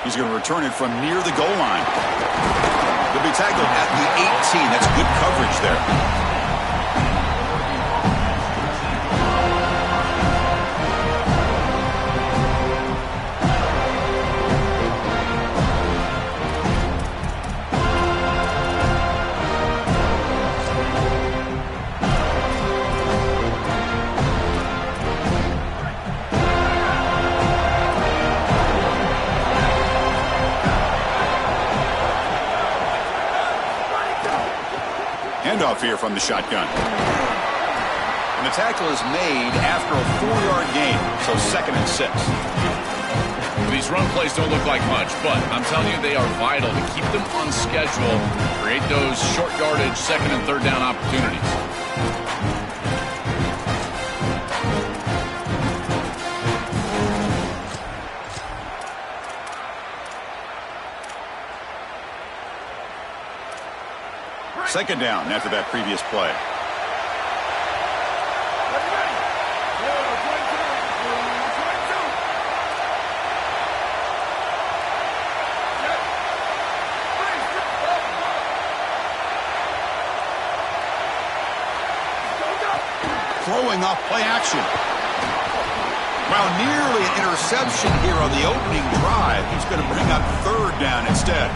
He's going to return it from near the goal line. He'll be tackled at the 18. That's good coverage there. Handoff here from the shotgun. And the tackle is made after a 4-yard gain, so 2nd and 6. These run plays don't look like much, but I'm telling you they are vital to keep them on schedule, create those short yardage 2nd and 3rd down opportunities. Second down after that previous play. Throwing off play action. Well, nearly an interception here on the opening drive. He's going to bring up 3rd down instead.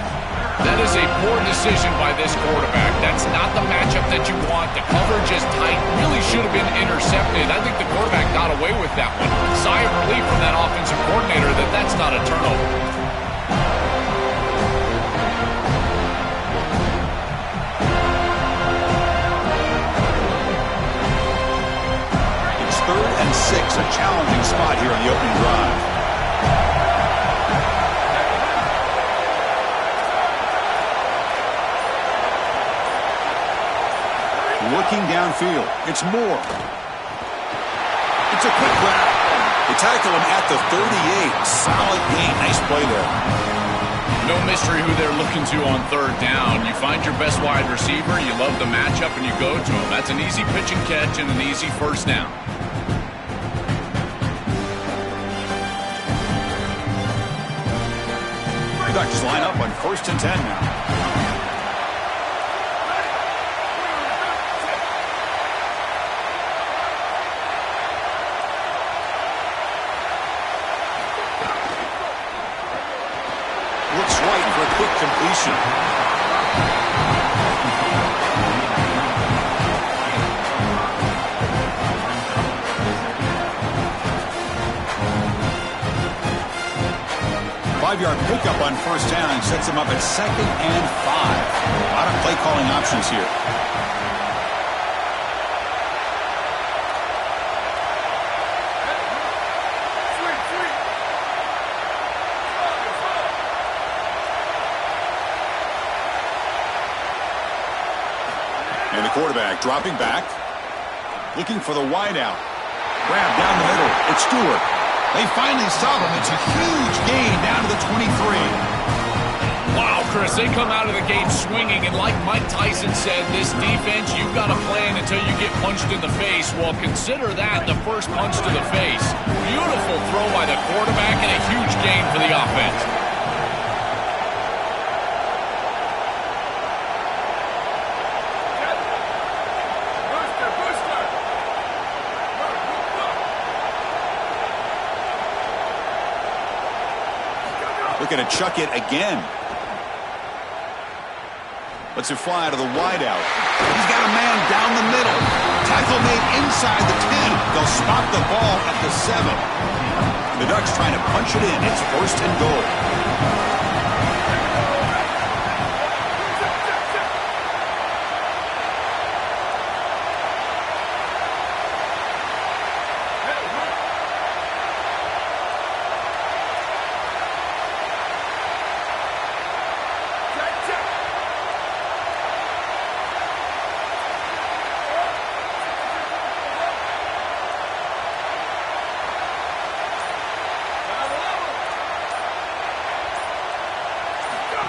That is a poor decision by this quarterback. That's not the matchup that you want. The coverage is tight. Really should have been intercepted. I think the quarterback got away with that one. Sigh of relief from that offensive coordinator that that's not a turnover. It's 3rd and 6, a challenging spot here on the opening drive. Looking downfield. It's Moore. It's a quick grab. They tackle him at the 38. Solid gain. Nice play there. No mystery who they're looking to on 3rd down. You find your best wide receiver, you love the matchup, and you go to him. That's an easy pitch and catch and an easy 1st down. Ducks line up on 1st and 10 now. Looks right for a quick completion. Five-yard pickup on 1st down and sets him up at 2nd and 5. A lot of play calling options here. And the quarterback dropping back, looking for the wideout. Grab down the middle. It's Stewart. They finally stop him. It's a huge gain down to the 23. Wow, Chris, they come out of the gate swinging, and like Mike Tyson said, this defense, you've got to plan until you get punched in the face. Well, consider that the first punch to the face. Beautiful throw by the quarterback and a huge gain for the offense. Looking to chuck it again. Lets it fly out of the wideout. He's got a man down the middle. Tackle made inside the 10. They'll spot the ball at the 7. The Ducks trying to punch it in. It's 1st and goal.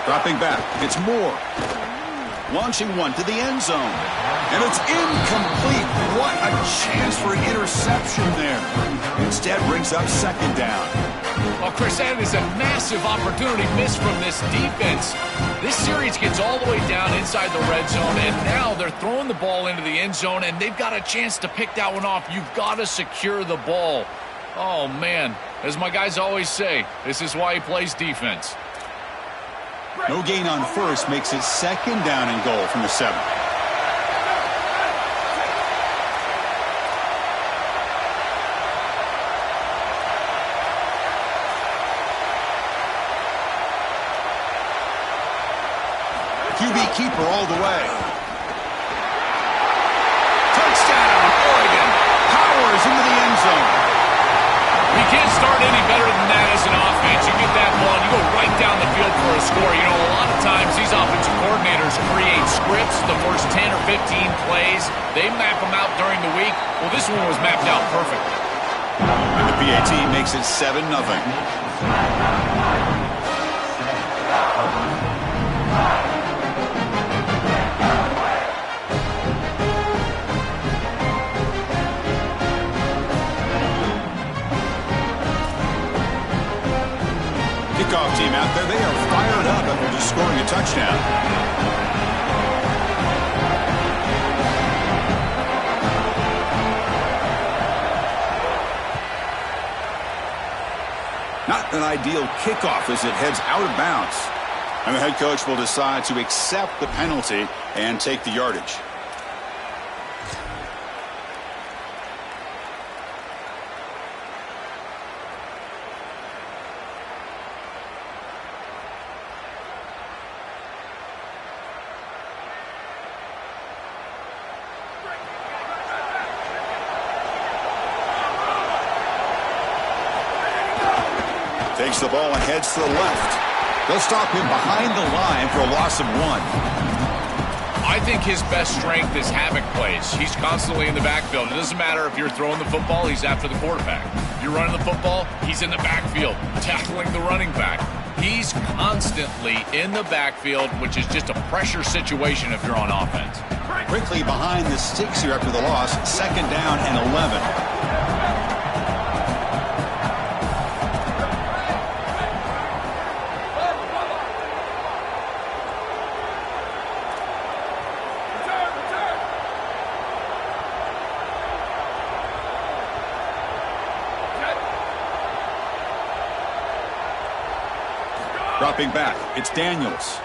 Dropping back, it's Moore. Launching one to the end zone. And it's incomplete. What a Chance for an interception there. Instead brings up second down. Well, Chris, that is a massive opportunity missed from this defense. This series gets all the way down inside the red zone, and now they're throwing the ball into the end zone, and they've got a chance to pick that one off. You've got to secure the ball. Oh, man. As my guys always say, this is why he plays defense. No gain on first makes it second down and goal from the 7. QB keeper all the way. Touchdown, Oregon. Powers into the end zone. You can't start any better than that as an offense. You get that ball, and you go right down the field for a score. You know, a lot of times these offensive coordinators create scripts, the first 10 or 15 plays. They map them out during the week. Well, this one was mapped out perfectly. And the PAT makes it 7-0. Kickoff team out there, they are fired up after just scoring a touchdown. Not an ideal kickoff as it heads out of bounds. And the head coach will decide to accept the penalty and take the yardage. Takes the ball and heads to the left. They'll stop him behind the line for a loss of 1. I think his best strength is havoc plays. He's constantly in the backfield. It doesn't matter if you're throwing the football, he's after the quarterback. You're running the football, he's in the backfield, tackling the running back. He's constantly in the backfield, which is just a pressure situation if you're on offense. Quickly behind the sticks here after the loss. Second down and 11. Dropping back, it's Daniels.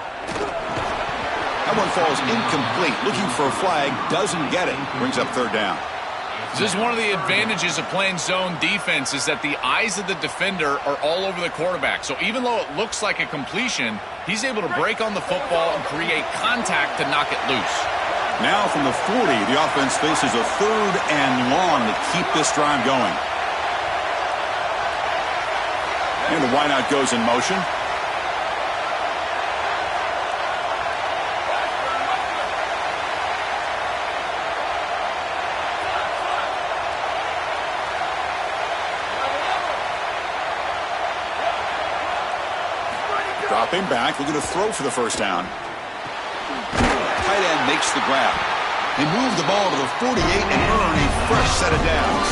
That one falls incomplete. Looking for a flag, doesn't get it. Brings up third down. This is one of the advantages of playing zone defense is that the eyes of the defender are all over the quarterback. So even though it looks like a completion, he's able to break on the football and create contact to knock it loose. Now from the 40, the offense faces a third and long to keep this drive going. And the wideout goes in motion. Dropping back, looking to throw for the first down. Tight end makes the grab. They move the ball to the 48 and earn a fresh set of downs.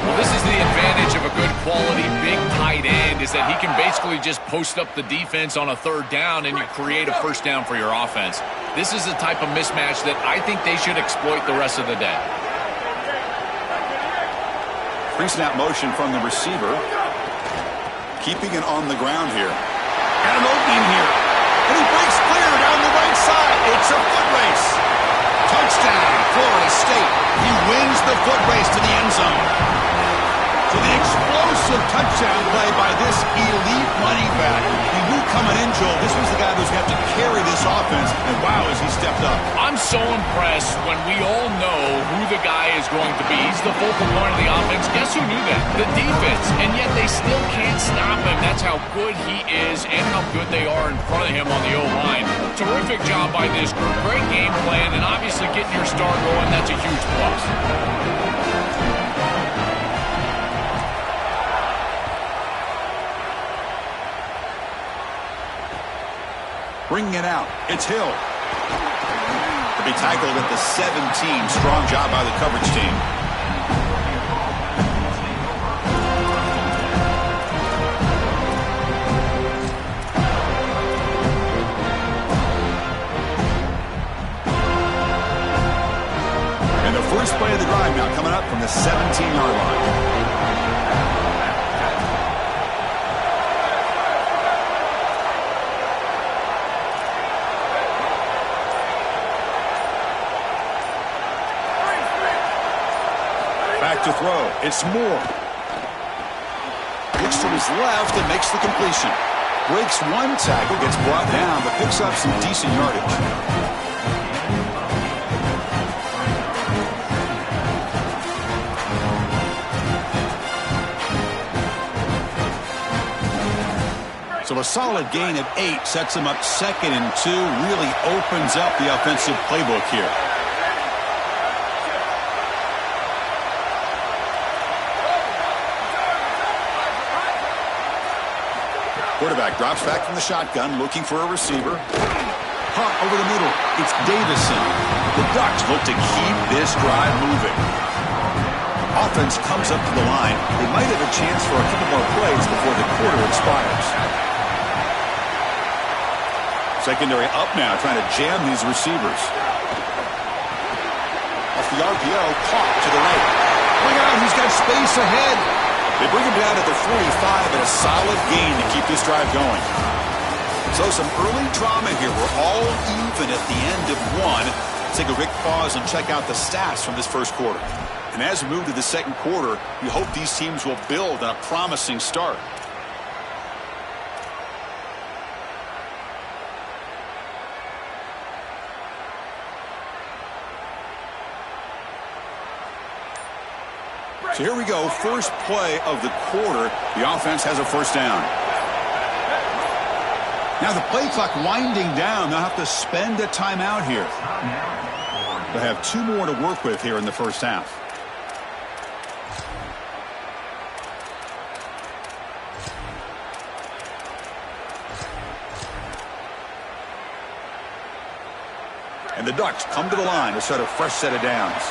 Well, this is the advantage of a good quality big tight end is that he can basically just post up the defense on a third down and you create a first down for your offense. This is the type of mismatch that I think they should exploit the rest of the day. Pre-snap motion from the receiver. Keeping it on the ground here. And an opening here. And he breaks clear down the right side. It's a foot race. Touchdown, Florida State. He wins the foot race to the end zone. So the explosive touchdown play by this elite running back. He knew coming in, Joel, this was the guy who's going to have to carry this offense. And wow, has he stepped up. I'm so impressed when we all know who the guy is going to be. He's the focal point of the offense. Guess who knew that? The defense. And yet they still can't stop him. That's how good he is and how good they are in front of him on the O-line. Terrific job by this group. Great game plan. And obviously getting your star going, that's a huge plus. Bringing it out. It's Hill. To be tackled at the 17. Strong job by the coverage team. And the first play of the drive now coming up from the 17-yard line. Back to throw. It's Moore. Looks to his left and makes the completion. Breaks one tackle, gets brought down, but picks up some decent yardage. So a solid gain of 8 sets him up 2nd and 2. Really opens up the offensive playbook here. Quarterback drops back from the shotgun, looking for a receiver. Hot over the middle. It's Davison. The Ducks look to keep this drive moving. Offense comes up to the line. They might have a chance for a couple more plays before the quarter expires. Secondary up now, trying to jam these receivers. Off the RPO, caught to the right. Look out, he's got space ahead. They bring him down at the 45 and a solid gain to keep this drive going. So some early drama here. We're all even at the end of one. Let's take a quick pause and check out the stats from this first quarter. And as we move to the second quarter, we hope these teams will build on a promising start. So here we go, first play of the quarter. The offense has a first down. Now the play clock winding down. They'll have to spend a timeout here. They'll have 2 more to work with here in the first half. And the Ducks come to the line to start a fresh set of downs.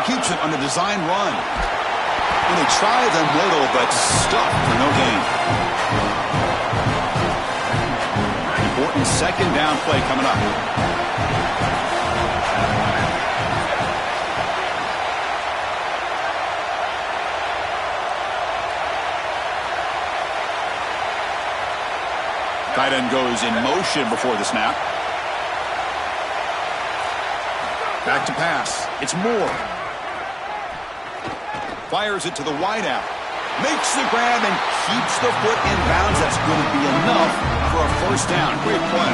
Keeps it on the design run. And they try the middle, but stuffed for no gain. Important second down play coming up. Tight end goes in motion before the snap. Back to pass. It's Moore. Fires it to the wideout. Makes the grab and keeps the foot in bounds. That's going to be enough for a first down. Great play.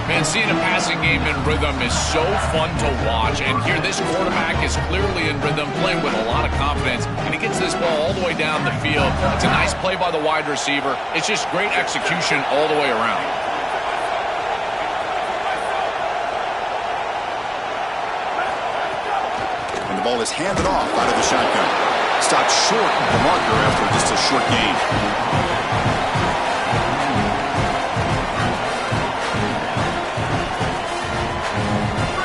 Man, seeing a passing game in rhythm is so fun to watch. And here, this quarterback is clearly in rhythm, playing with a lot of confidence. And he gets this ball all the way down the field. It's a nice play by the wide receiver. It's just great execution all the way around. And the ball is handed off out of the shotgun. Stopped short of the marker after just a short gain.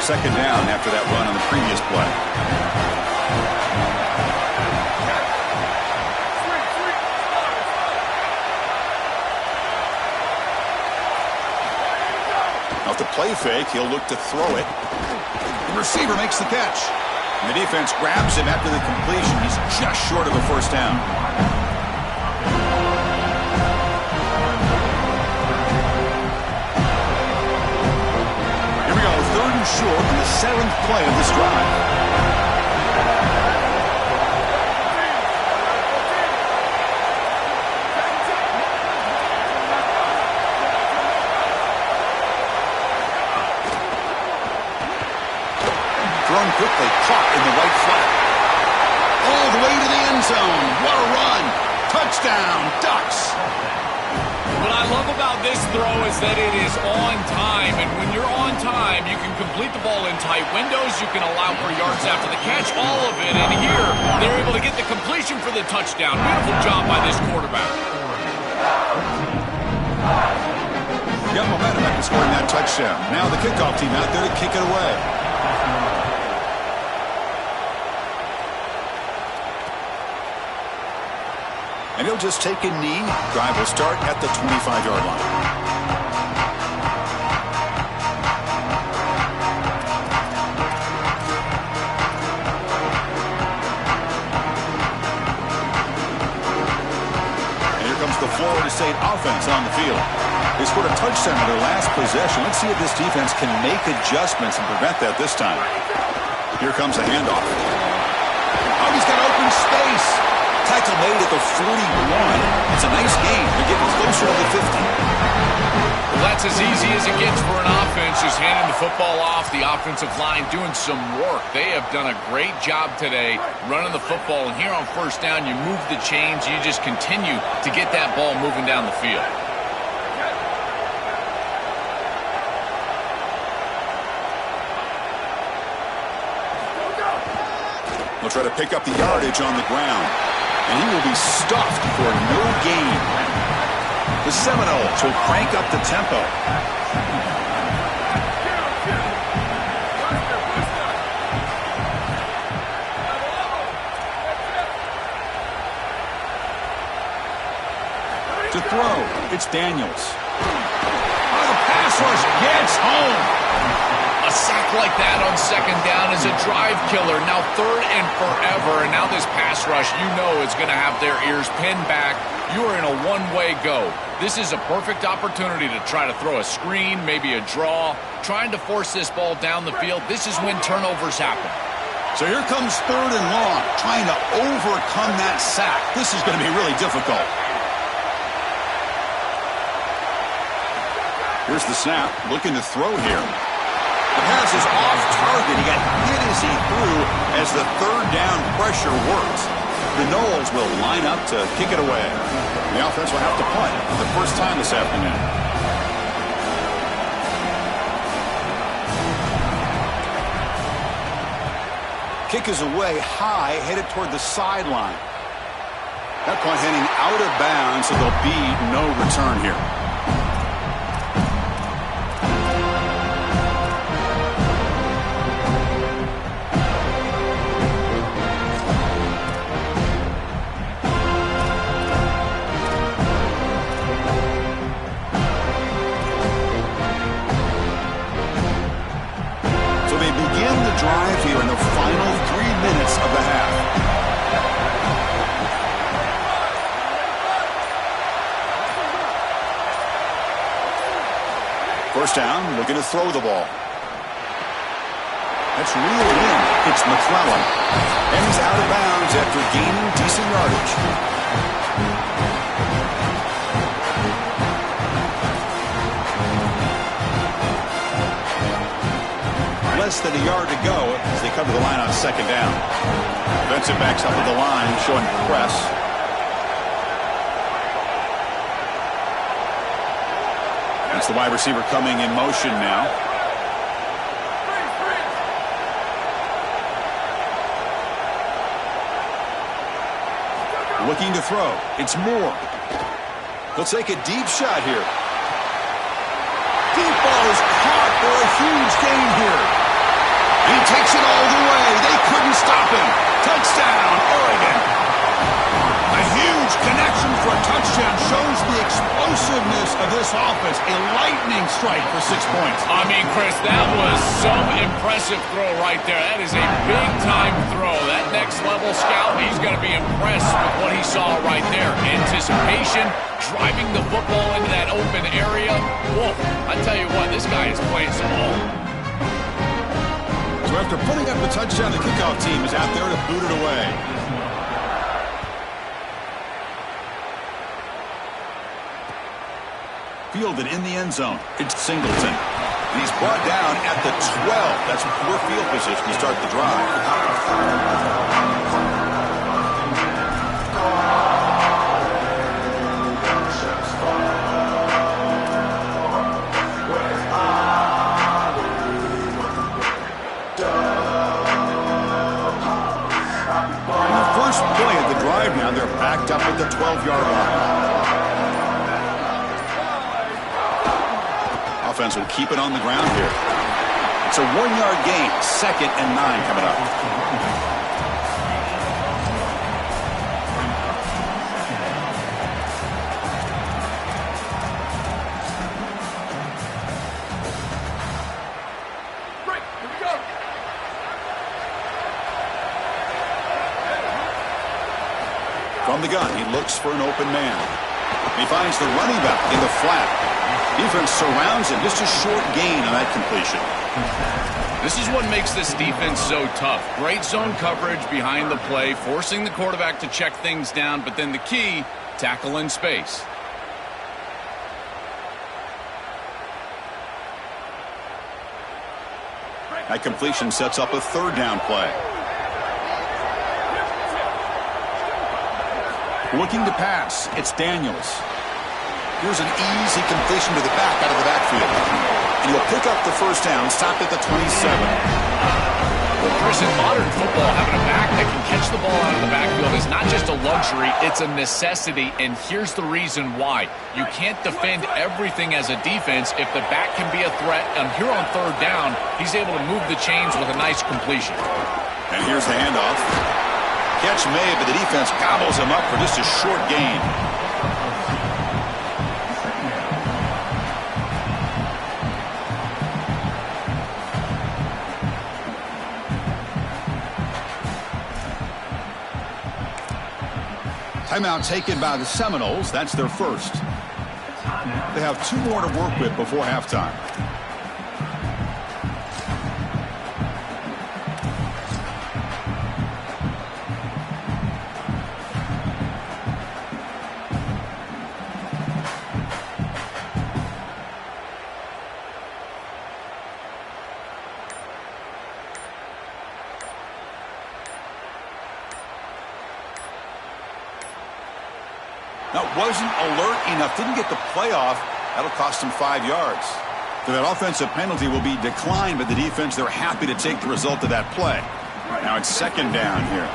Second down after that run on the previous play. Off the play fake, he'll look to throw it. The receiver makes the catch. And the defense grabs him after the completion. He's just short of a first down. Here we go, 3rd and short on the 7th play of this drive. Thrown quickly, caught in the right flat. All the way to the end zone. What a run. Touchdown, Ducks. What I love about this throw is that it is on time. And when you're on time, you can complete the ball in tight windows. You can allow for yards after the catch, all of it. And here, they're able to get the completion for the touchdown. Beautiful job by this quarterback. Got momentum after scoring that touchdown. Now the kickoff team out there to kick it away. And he'll just take a knee. Drive will start at the 25-yard line. offense on the field. They scored a touchdown on their last possession. Let's see if this defense can make adjustments and prevent that this time. Here comes the handoff. Oh, he's got open space. Tackle made at the 41. It's a nice gain. They're getting closer to the 50. Well, that's as easy as it gets for an offense, just handing the football off. The offensive line doing some work. They have done a great job today running the football. And here on first down, you move the chains. You just continue to get that ball moving down the field. They'll try to pick up the yardage on the ground. And he will be stuffed for no gain. The Seminoles will crank up the tempo. To throw, it's Daniels. Oh, the pass rush gets home. A sack like that on second down is a drive killer. Now third and forever, and now this pass rush, you know, is going to have their ears pinned back. You are in a one-way go. This is a perfect opportunity to try to throw a screen, maybe a draw, trying to force this ball down the field. This is when turnovers happen. So here comes third and long, trying to overcome that sack. This is going to be really difficult. Here's the snap, looking to throw here. The pass is off target. He got hit as he threw as the third down pressure works. The Noles will line up to kick it away. The offense will have to punt for the first time this afternoon. Kick is away high, headed toward the sideline. That punt heading out of bounds, so there'll be no return here. Drive here in the final 3 minutes of the half. First down, looking to throw the ball. That's reeled in. It's McClellan. And he's out of bounds after gaining decent yardage. Less than a yard to go as they cover the line on second down. Defensive backs up at the line, showing press. That's the wide receiver coming in motion now. Looking to throw. It's Moore. He'll take a deep shot here. Deep ball is caught for a huge gain here. He takes it all the way. They couldn't stop him. Touchdown, Oregon. A huge connection for a touchdown shows the explosiveness of this offense. A lightning strike for 6 points. I mean, Chris, that was some impressive throw right there. That is a big-time throw. That next-level scout, he's going to be impressed with what he saw right there. Anticipation, driving the football into that open area. Whoa, I tell you what, this guy is playing some ball. So after putting up the touchdown, the kickoff team is out there to boot it away. Fielded in the end zone. It's Singleton. And he's brought down at the 12. That's poor field position to start the drive. Play of the drive now, they're backed up at the 12-yard line. Offense will keep it on the ground here. It's a 1-yard gain, 2nd and 9 coming up. From the gun, he looks for an open man. He finds the running back in the flat. Defense surrounds him. Just a short gain on that completion. This is what makes this defense so tough. Great zone coverage behind the play, forcing the quarterback to check things down, but then the key, tackle in space. That completion sets up a third down play. Looking to pass, it's Daniels. Here's an easy completion to the back out of the backfield. And he'll pick up the first down, stopped at the 27. Chris, in modern football, having a back that can catch the ball out of the backfield is not just a luxury, it's a necessity, and here's the reason why. You can't defend everything as a defense if the back can be a threat, and here on third down, he's able to move the chains with a nice completion. And here's the handoff. Catch made, but the defense gobbles him up for just a short gain. Timeout taken by the Seminoles. That's their first. They have 2 more to work with before halftime. That wasn't alert enough. Didn't get the play off. That'll cost him 5 yards. So that offensive penalty will be declined by the defense. They're happy to take the result of that play. Now it's second down here.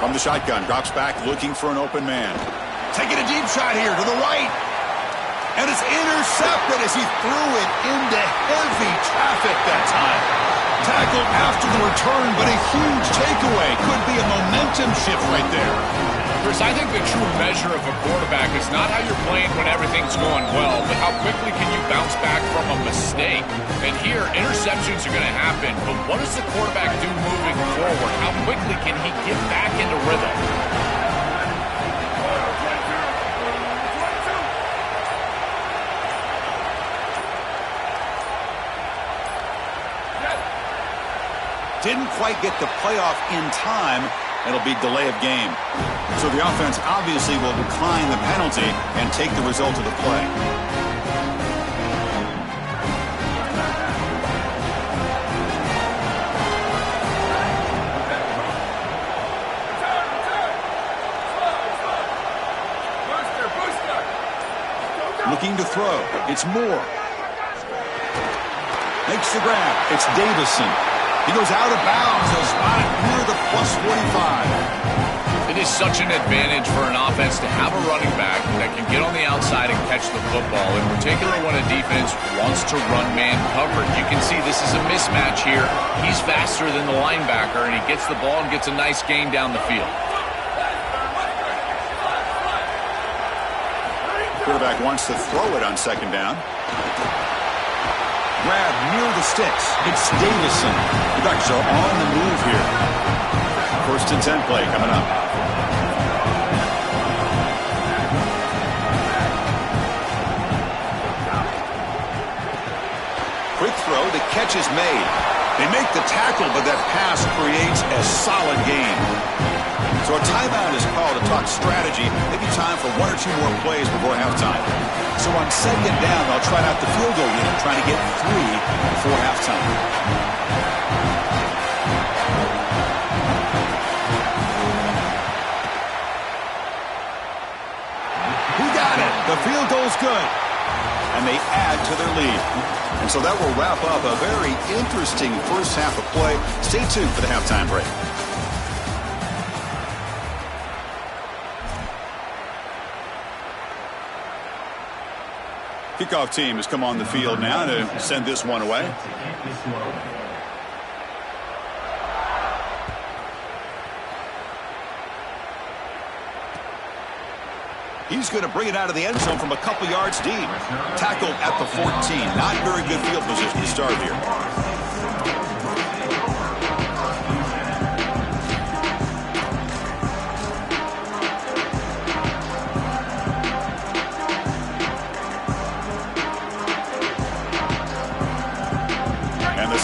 From the shotgun, drops back, looking for an open man. Taking a deep shot here to the right. And it's intercepted as he threw it into heavy traffic that time. Tackled after the return, but a huge takeaway. Could be a momentum shift right there. Chris, I think the true measure of a quarterback is not how you're playing when everything's going well, but how quickly can you bounce back from a mistake. And here, interceptions are going to happen, but what does the quarterback do moving forward? How quickly can he get back into rhythm? Didn't quite get the playoff in time. It'll be delay of game. So the offense obviously will decline the penalty and take the result of the play. Looking to throw. It's Moore. Makes the grab. It's Davison. He goes out of bounds. He'll spot it near the plus 45. It is such an advantage for an offense to have a running back that can get on the outside and catch the football, in particular when a defense wants to run man coverage. You can see this is a mismatch here. He's faster than the linebacker, and he gets the ball and gets a nice gain down the field. Quarterback wants to throw it on second down. Grab near the sticks. It's Davison. The Ducks are on the move here. First and 10 play coming up. Quick throw. The catch is made. They make the tackle, but that pass creates a solid gain. So a timeout is called to talk strategy. Maybe time for 1 or 2 more plays before halftime. So on second down, they'll try out the field goal unit, trying to get 3 before halftime. He got it. The field goal's good. And they add to their lead. And so that will wrap up a very interesting first half of play. Stay tuned for the halftime break. Kickoff team has come on the field now to send this one away. He's going to bring it out of the end zone from a couple yards deep. Tackled at the 14. Not very good field position to start here.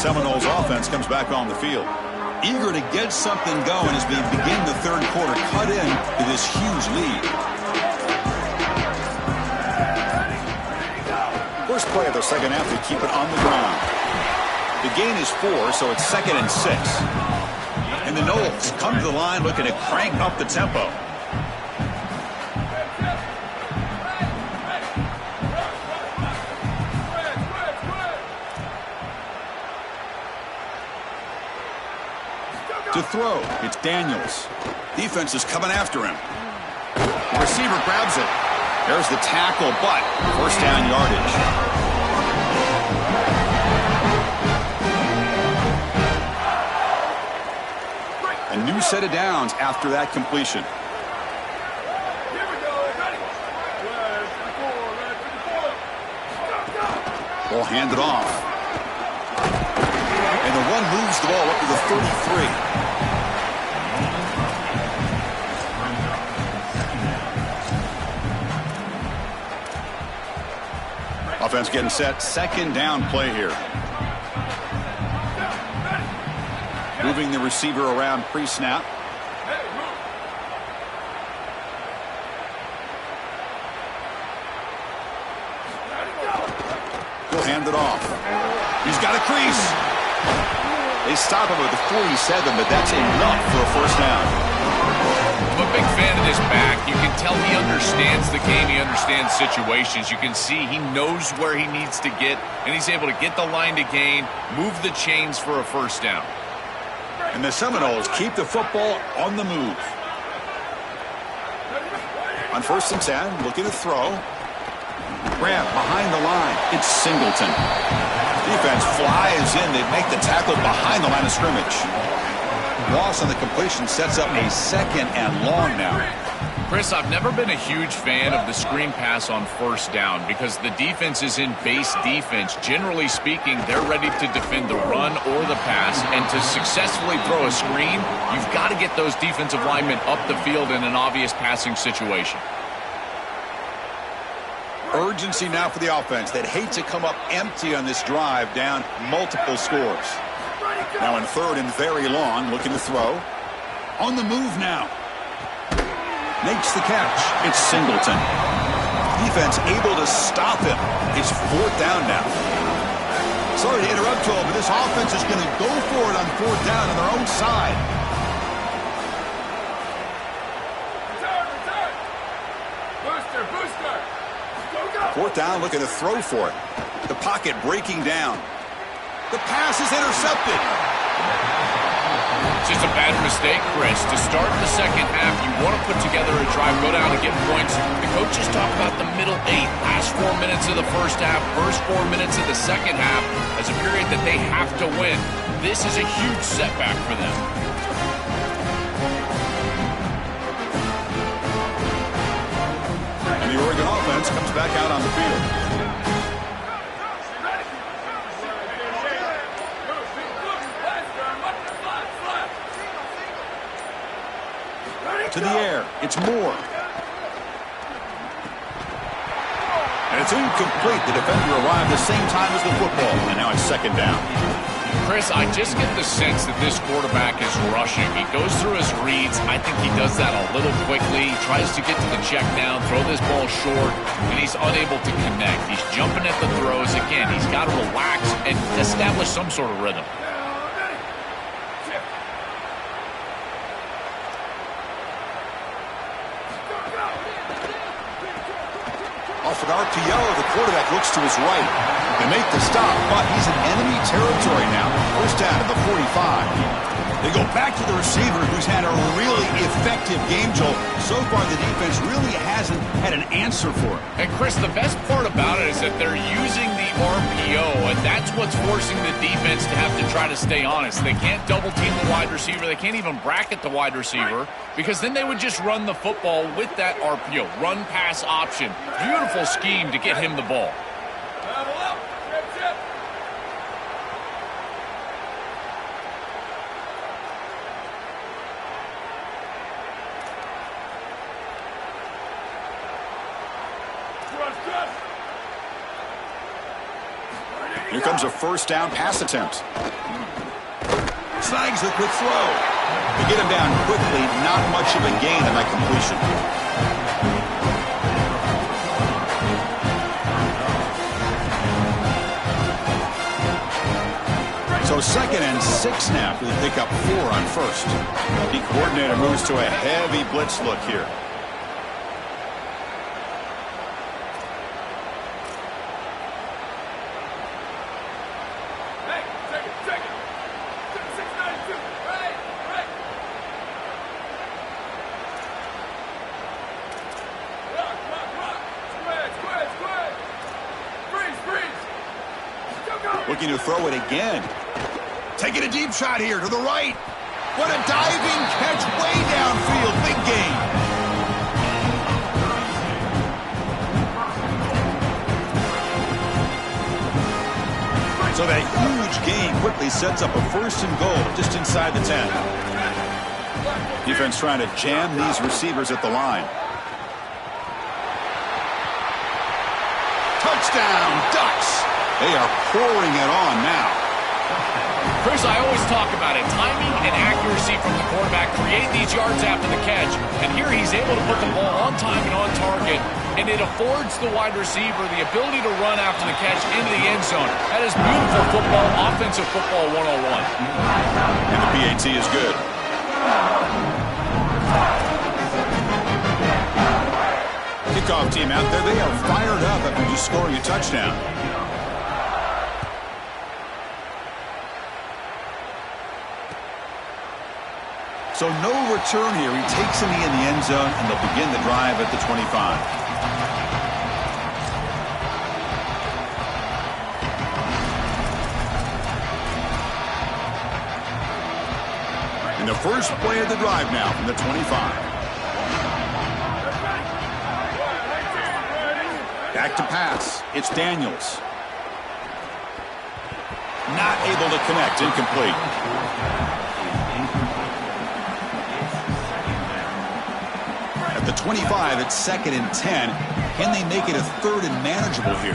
Seminoles offense comes back on the field. Eager to get something going as we begin the third quarter, cut in to this huge lead. First play of the second half, they keep it on the ground. The gain is 4, so it's 2nd and 6. And the Noles come to the line looking to crank up the tempo. To throw, it's Daniels. Defense is coming after him. The receiver grabs it. There's the tackle, but first down yardage. A new set of downs after that completion. Ball handed off. And the run moves the ball up to the 33. Offense getting set. Second down play here. Moving the receiver around pre-snap. He'll hand it off. He's got a crease. They stop him at the 47, but that's enough for a first down. I'm a big fan of this back. You can tell he understands the game. He understands situations. You can see he knows where he needs to get, and he's able to get the line to gain, move the chains for a first down. And the Seminoles keep the football on the move. On 1st and 10, looking to throw. Grab behind the line. It's Singleton. Defense flies in. They make the tackle behind the line of scrimmage. Loss on the completion sets up a 2nd and long now. Chris, I've never been a huge fan of the screen pass on first down because the defense is in base defense. Generally speaking, they're ready to defend the run or the pass, and to successfully throw a screen, you've got to get those defensive linemen up the field in an obvious passing situation. Urgency now for the offense. They'd hate to come up empty on this drive, down multiple scores. Now in 3rd and very long, looking to throw. On the move now. Makes the catch. It's Singleton. Defense able to stop him. It's 4th down now. Sorry to interrupt you all, but this offense is going to go for it on 4th down on their own side. Booster. 4th down, looking to throw for it. The pocket breaking down. The pass is intercepted. It's just a bad mistake, Chris. To start the second half, you want to put together a drive, go down and get points. The coaches talk about the middle 8, last 4 minutes of the first half, first 4 minutes of the second half as a period that they have to win. This is a huge setback for them. And the Oregon offense comes back out on the field. To the air. It's Moore. And it's incomplete. The defender arrived the same time as the football. And now it's 2nd down. Chris, I just get the sense that this quarterback is rushing. He goes through his reads. I think he does that a little quickly. He tries to get to the check down, throw this ball short, and he's unable to connect. He's jumping at the throws. Again, he's got to relax and establish some sort of rhythm. Off an RPO, the quarterback looks to his right. They make the stop, but he's in enemy territory now. First down at the 45. They go back to the receiver, who's had a really effective game, Joel. So far, the defense really hasn't had an answer for it. And, Chris, the best part about it is that they're using the RPO, and that's what's forcing the defense to have to try to stay honest. They can't double-team the wide receiver. They can't even bracket the wide receiver because then they would just run the football with that RPO, run-pass option. Beautiful scheme to get him the ball. Here comes a first down pass attempt. Snags the quick throw. To get him down quickly, not much of a gain on that completion. So 2nd and 6 now for the pickup 4 on first. The coordinator moves to a heavy blitz look here. Looking to throw it again. Taking a deep shot here to the right. What a diving catch way downfield. Big gain. So that huge gain quickly sets up a 1st and goal just inside the 10. Defense trying to jam these receivers at the line. Touchdown, Ducks. They are pouring it on now. Chris, I always talk about it. Timing and accuracy from the quarterback create these yards after the catch. And here he's able to put the ball on time and on target. And it affords the wide receiver the ability to run after the catch into the end zone. That is beautiful football, offensive football 101. And the PAT is good. Kickoff team out there. They are fired up after just scoring a touchdown. So no return here. He takes him in the end zone, and they'll begin the drive at the 25. And the first play of the drive now from the 25. Back to pass. It's Daniels. Not able to connect. Incomplete. At the 25, it's 2nd and 10. Can they make it a 3rd and manageable here?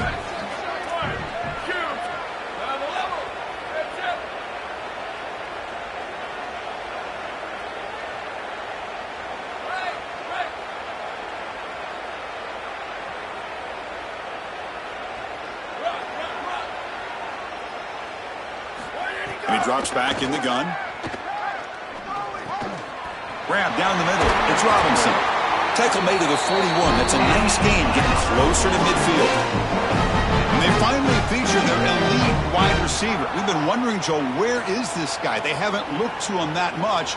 And he drops back in the gun. Grab down the middle. It's Robinson. Tackle made at the 41. That's a nice gain, getting closer to midfield. And they finally feature their elite wide receiver. We've been wondering, Joe, where is this guy? They haven't looked to him that much.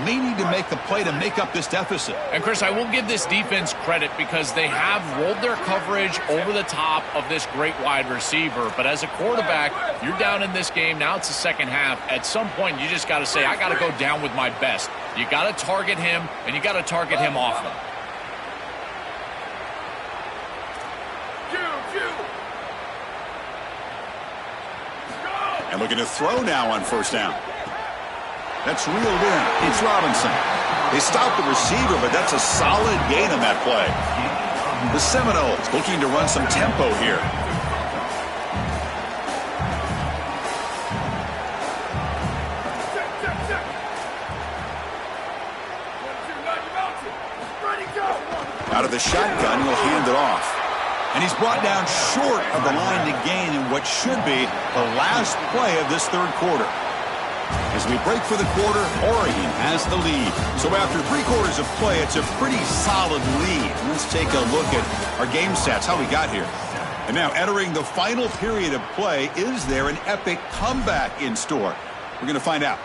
May need to make the play to make up this deficit. And, Chris, I will give this defense credit because they have rolled their coverage over the top of this great wide receiver. But as a quarterback, you're down in this game. Now it's the second half. At some point, you just got to say, I got to go down with my best. You got to target him, and you got to target him often. And looking to throw now on first down. That's reeled in. It's Robinson. They stopped the receiver, but that's a solid gain on that play. The Seminoles looking to run some tempo here. Out of the shotgun, he'll hand it off. And he's brought down short of the line to gain in what should be the last play of this 3rd quarter. As we break for the quarter, Oregon has the lead. So after 3 quarters of play, it's a pretty solid lead. Let's take a look at our game stats, how we got here. And now entering the final period of play, is there an epic comeback in store? We're going to find out.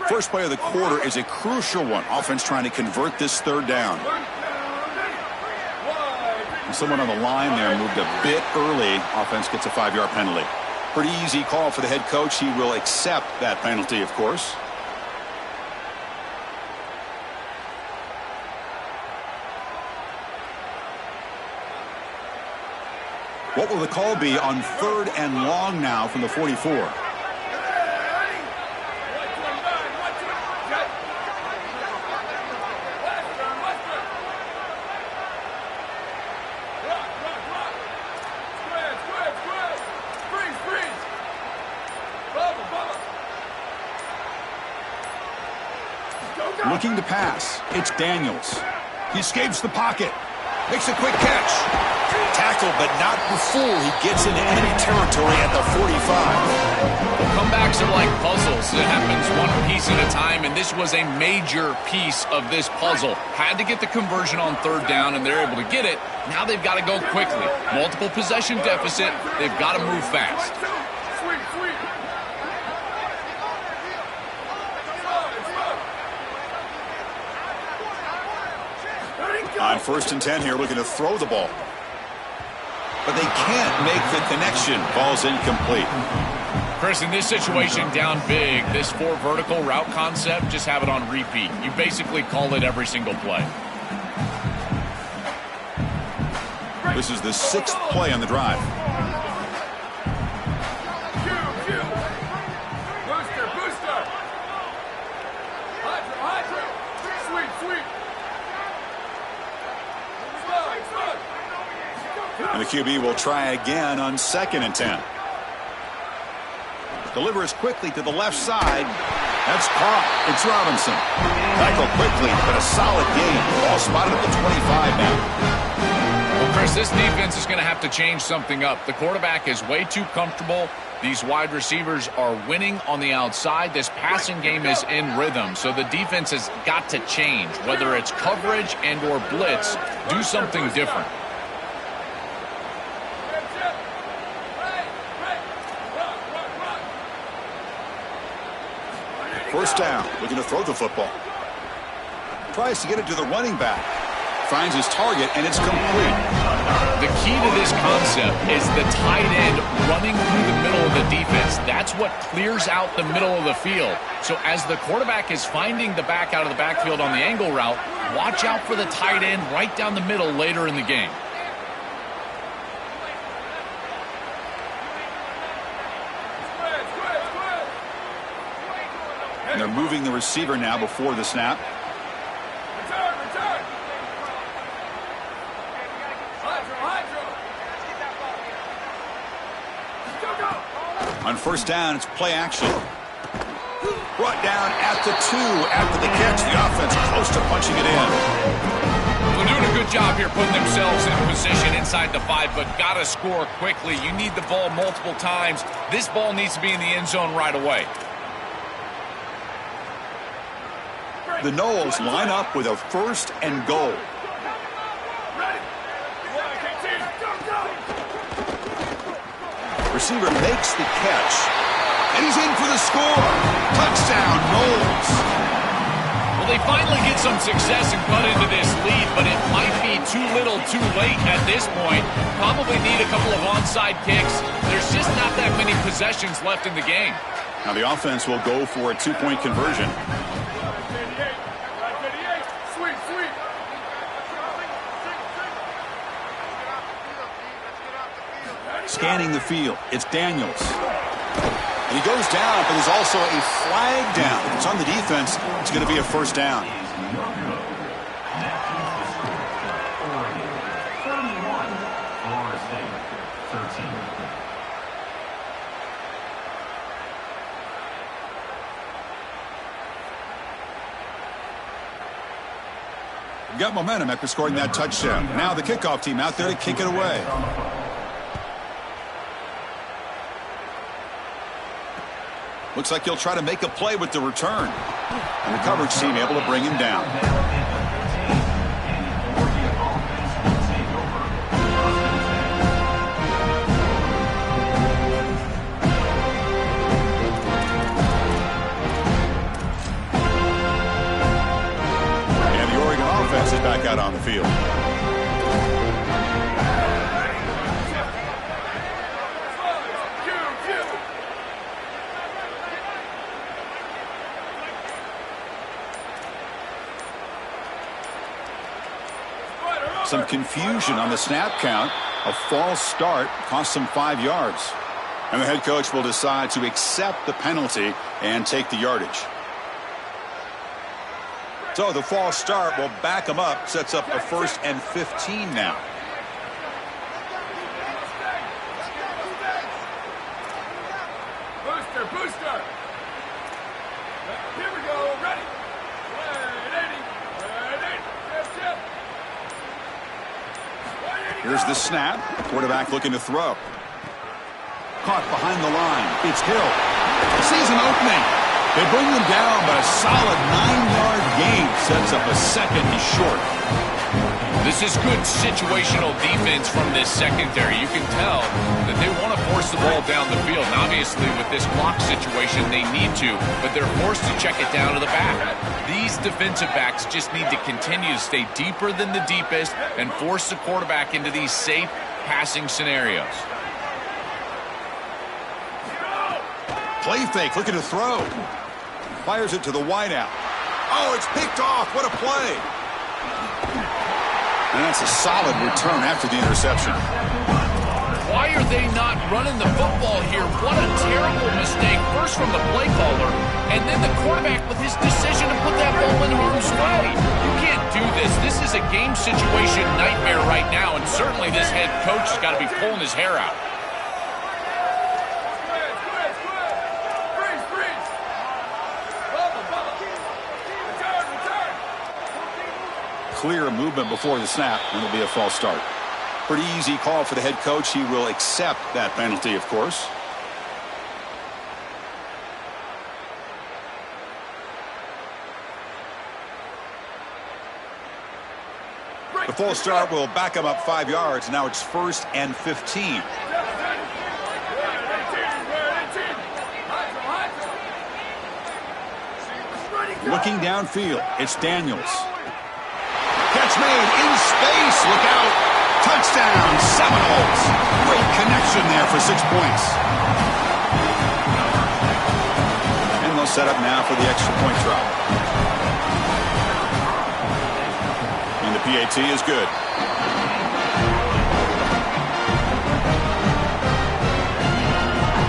First play of the quarter is a crucial one. Offense trying to convert this 3rd down. And someone on the line there moved a bit early. Offense gets a 5-yard penalty. Pretty easy call for the head coach. He will accept that penalty, of course. What will the call be on 3rd and long now from the 44? Looking to pass. It's Daniels. He escapes the pocket. Makes a quick catch. Tackle, but not before he gets into enemy territory at the 45. Well, comebacks are like puzzles. It happens one piece at a time, and this was a major piece of this puzzle. Had to get the conversion on third down, and they're able to get it. Now they've got to go quickly. Multiple possession deficit. They've got to move fast. On 1st and 10 here, looking to throw the ball. But they can't make the connection. Ball's incomplete. Chris, in this situation, down big, this 4 vertical route concept, just have it on repeat. You basically call it every single play. This is the 6th play on the drive. And the QB will try again on 2nd and 10. Delivers quickly to the left side. That's caught. It's Robinson. Tackle quickly, but a solid gain. Ball spotted at the 25 now. Well, Chris, this defense is going to have to change something up. The quarterback is way too comfortable. These wide receivers are winning on the outside. This passing game is in rhythm, so the defense has got to change. Whether it's coverage and or blitz, do something different. First down, looking to throw the football. Tries to get it to the running back. Finds his target, and it's complete. The key to this concept is the tight end running through the middle of the defense. That's what clears out the middle of the field. So as the quarterback is finding the back out of the backfield on the angle route, watch out for the tight end right down the middle later in the game. And they're moving the receiver now before the snap. On 1st down, it's play action. Brought down at the 2 after the catch. The offense close to punching it in. They're doing a good job here putting themselves in position inside the 5, but got to score quickly. You need the ball multiple times. This ball needs to be in the end zone right away. The Noles line up with a 1st and goal. Receiver makes the catch, and he's in for the score. Touchdown, Noles. Well, they finally get some success and cut into this lead, but it might be too little too late at this point. Probably need a couple of onside kicks. There's just not that many possessions left in the game. Now the offense will go for a 2-point conversion. Scanning the field, it's Daniels. And he goes down, but there's also a flag down. It's on the defense. It's going to be a 1st down. Got momentum after scoring that touchdown. Now the kickoff team out there to kick it away. Looks like he'll try to make a play with the return. And the coverage team able to bring him down. And the Oregon offense is back out on the field. Some confusion on the snap count. A false start cost them 5 yards. And the head coach will decide to accept the penalty and take the yardage. So the false start will back them up, sets up a 1st and 15 now. Booster. Here we go. Ready. Here's the snap. Quarterback looking to throw. Caught behind the line. It's Hill. Sees an opening. They bring him down, but a solid 9-yard gain sets up a second. He's short. This is good situational defense from this secondary. You can tell that they want to force the ball down the field. And obviously, with this clock situation, they need to, but they're forced to check it down to the back. These defensive backs just need to continue to stay deeper than the deepest and force the quarterback into these safe passing scenarios. Play fake, looking to throw. Fires it to the wideout. Oh, it's picked off. What a play. And that's a solid return after the interception. Why are they not running the football here? What a terrible mistake. First from the play caller, and then the quarterback with his decision to put that ball in harm's way. You can't do this. This is a game situation nightmare right now, and certainly this head coach has got to be pulling his hair out. Clear movement before the snap, and it'll be a false start. Pretty easy call for the head coach. He will accept that penalty, of course. The false start will back him up 5 yards. Now it's 1st and 15. Looking downfield, it's Daniels. Catch made in space. Look out. Touchdown, Seminoles. Great connection there for 6 points. And they'll set up now for the extra point try. And the PAT is good.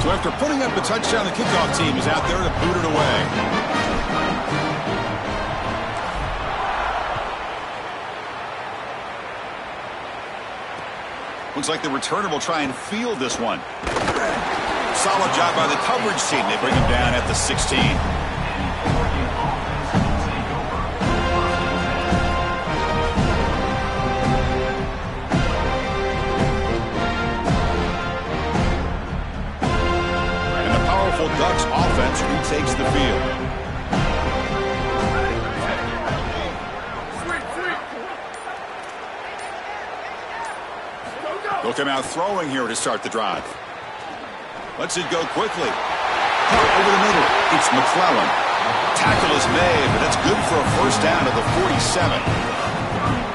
So after putting up the touchdown, the kickoff team is out there to boot it away. Looks like the returner will try and field this one. Solid job by the coverage team. They bring him down at the 16. And the powerful Ducks offense retakes the field. They'll come out throwing here to start the drive. Lets it go quickly. Caught over the middle. It's McClellan. Tackle is made, but that's good for a first down to the 47.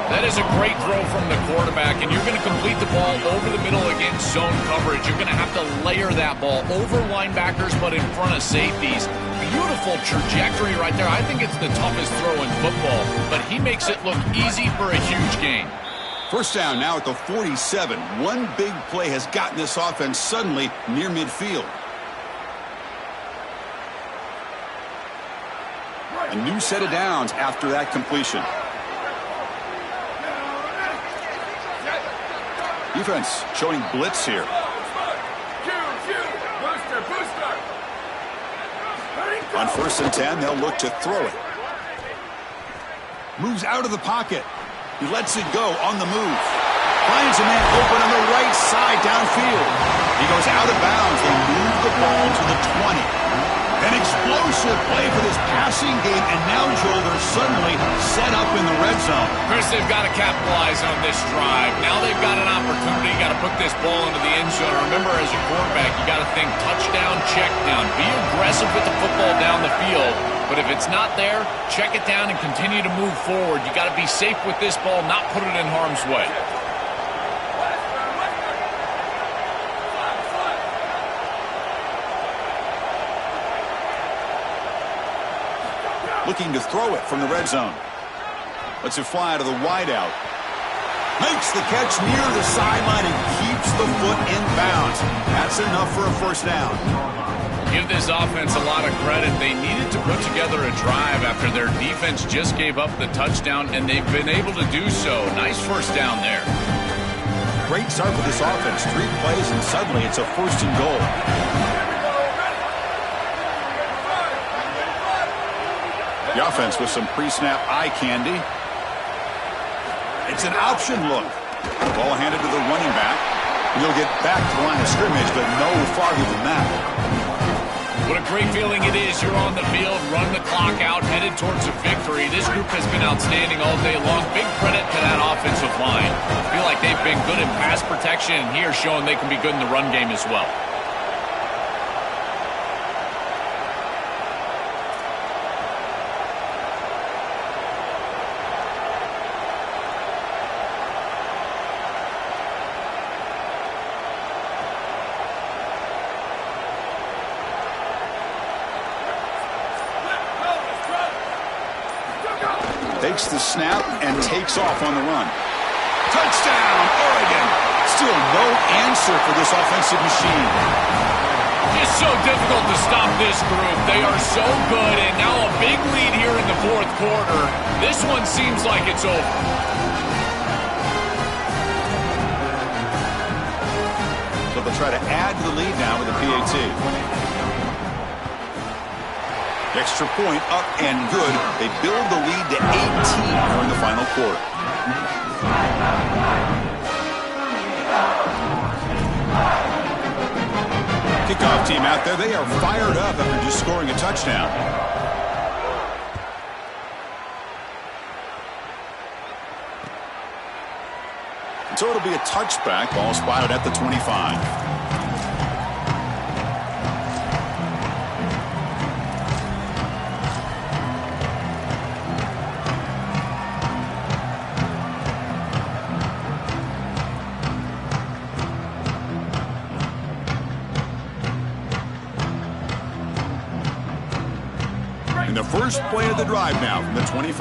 That is a great throw from the quarterback, and you're going to complete the ball over the middle against zone coverage. You're going to have to layer that ball over linebackers, but in front of safeties. Beautiful trajectory right there. I think it's the toughest throw in football, but he makes it look easy for a huge gain. First down now at the 47. One big play has gotten this offense suddenly near midfield. A new set of downs after that completion. Defense showing blitz here. On 1st and 10, they'll look to throw it. Moves out of the pocket. He lets it go on the move. Finds a man open on the right side downfield. He goes out of bounds. They move the ball to the 20. An explosive play for this passing game, and now, Joel, they're suddenly set up in the red zone. Chris, they've got to capitalize on this drive. Now they've got an opportunity. You got to put this ball into the end zone. Remember, as a quarterback, you got to think touchdown, check down. Be aggressive with the football down the field. But if it's not there, check it down and continue to move forward. You got to be safe with this ball, not put it in harm's way. Looking to throw it from the red zone. Lets it fly to the wideout. Makes the catch near the sideline and keeps the foot in bounds. That's enough for a first down. Give this offense a lot of credit. They needed to put together a drive after their defense just gave up the touchdown, and they've been able to do so. Nice first down there. Great start for this offense. 3 plays, and suddenly it's a 1st and goal. The offense with some pre-snap eye candy. It's an option look. Ball handed to the running back. He'll get back to the line of scrimmage, but no farther than that. What a great feeling it is. You're on the field, run the clock out, headed towards a victory. This group has been outstanding all day long. Big credit to that offensive line. I feel like they've been good in pass protection, and here showing they can be good in the run game as well. Takes the snap and takes off on the run. Touchdown, Oregon. Still no answer for this offensive machine. It's so difficult to stop this group. They are so good, and now a big lead here in the fourth quarter. This one seems like it's over. So they'll try to add to the lead now with a PAT. Extra point up and good. They build the lead to 18 during the final quarter. Kickoff team out there. They are fired up after just scoring a touchdown. So it'll be a touchback. Ball spotted at the 25. And the first play of the drive now from the 25.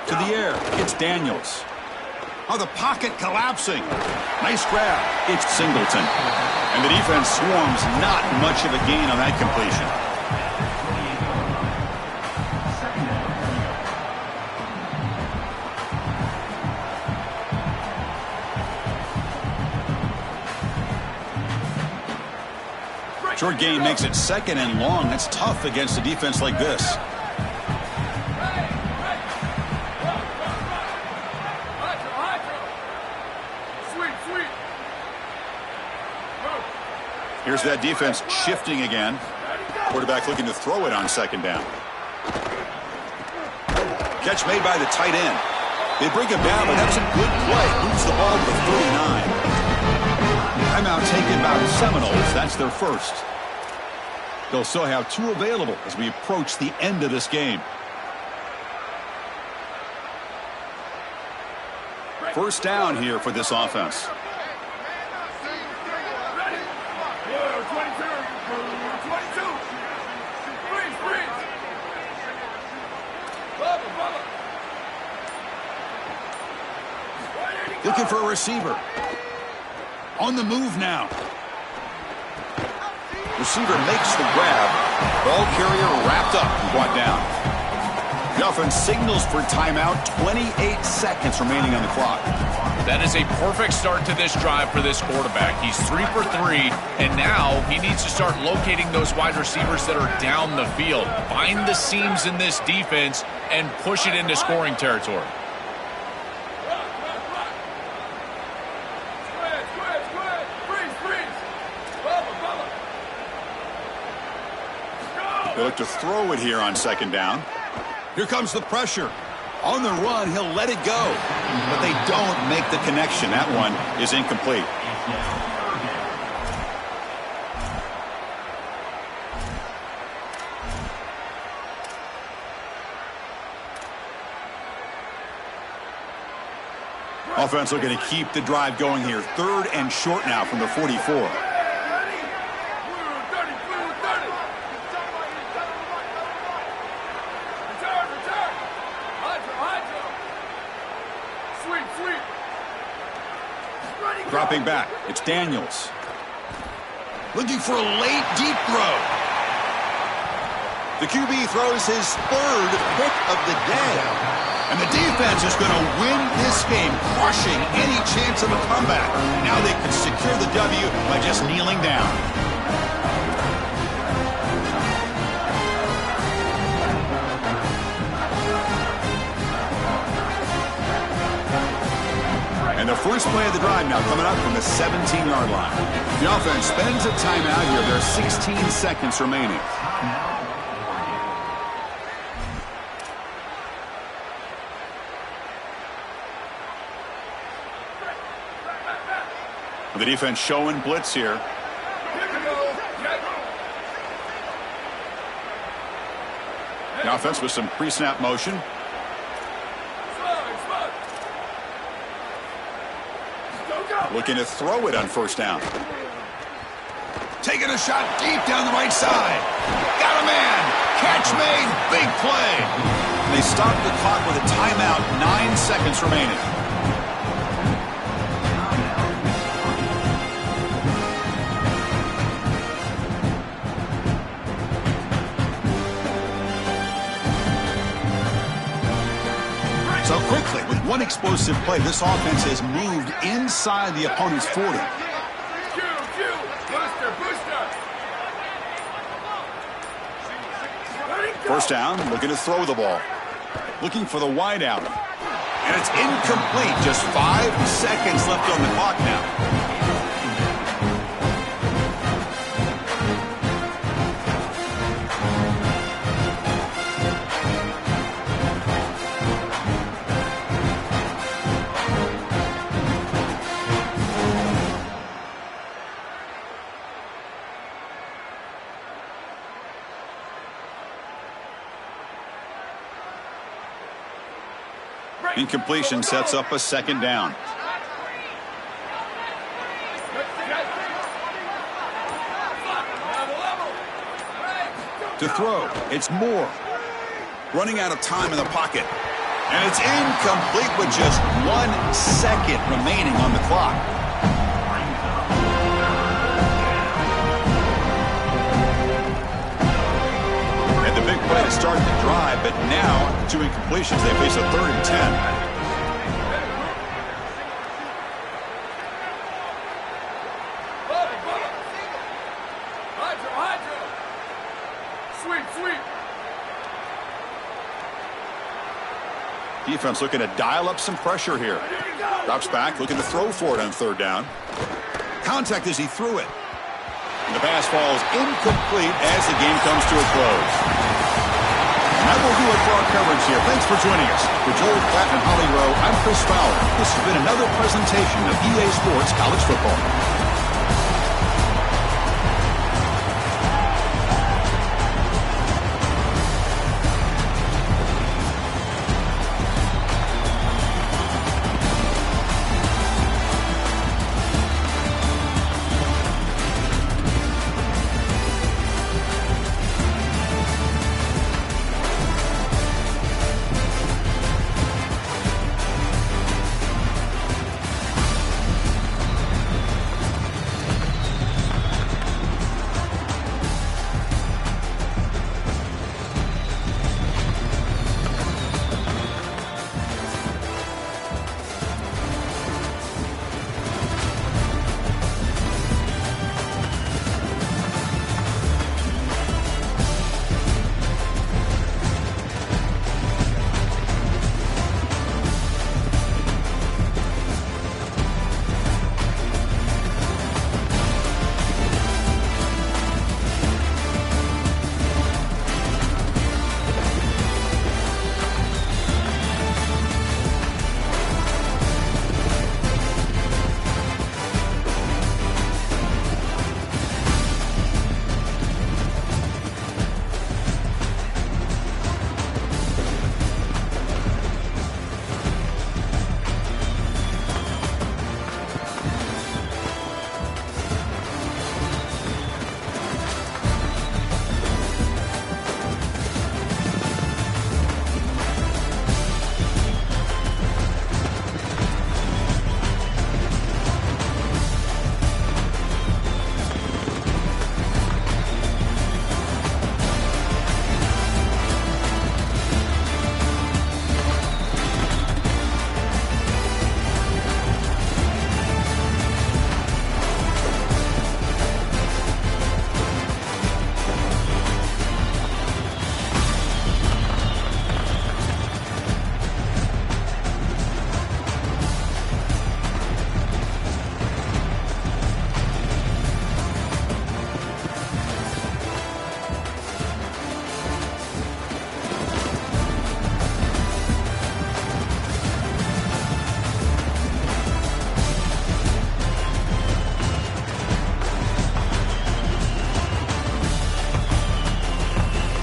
To the air, it's Daniels. Oh, the pocket collapsing. Nice grab. It's Singleton. And the defense swarms, not much of a gain on that completion. Short gain makes it second and long. That's tough against a defense like this. Here's that defense shifting again. Quarterback looking to throw it on second down. Catch made by the tight end. They bring him down, but that's a good play. Moves the ball to the 39. Timeout taken by the Seminoles. That's their first. They'll still have two available as we approach the end of this game. First down here for this offense. Looking for a receiver. On the move now. Receiver makes the grab. Ball carrier wrapped up and brought down. The offense signals for timeout. 28 seconds remaining on the clock. That is a perfect start to this drive for this quarterback. He's 3 for 3, and now he needs to start locating those wide receivers that are down the field. Find the seams in this defense and push it into scoring territory. They look to throw it here on second down. Here comes the pressure. On the run, he'll let it go. But they don't make the connection. That one is incomplete. Offense looking to keep the drive going here. Third and short now from the 44. Dropping back, it's Daniels. Looking for a late, deep throw. The QB throws his third pick of the day. And the defense is going to win this game, crushing any chance of a comeback. Now they can secure the W by just kneeling down. First play of the drive now coming up from the 17-yard line. The offense spends a timeout here. There are 16 seconds remaining. The defense showing blitz here. The offense with some pre-snap motion. Looking to throw it on first down. Taking a shot deep down the right side. Got a man. Catch made. Big play. They stop the clock with a timeout. 9 seconds remaining. So quickly, with one explosive play, this offense has moved inside the opponent's 40. First down, looking to throw the ball. Looking for the wide out. And it's incomplete. Just 5 seconds left on the clock now. Incompletion sets up a second down. To throw, it's Moore. Running out of time in the pocket. And it's incomplete with just 1 second remaining on the clock. And the big play to start the drive, but now, 2 incompletions, they face a 3rd and 10. Defense looking to dial up some pressure here. Drops back, looking to throw for it on 3rd down. Contact as he threw it. And the pass falls incomplete as the game comes to a close. And that will do it for our coverage here. Thanks for joining us. For Joel Platt and Holly Rowe, I'm Chris Fowler. This has been another presentation of EA Sports College Football.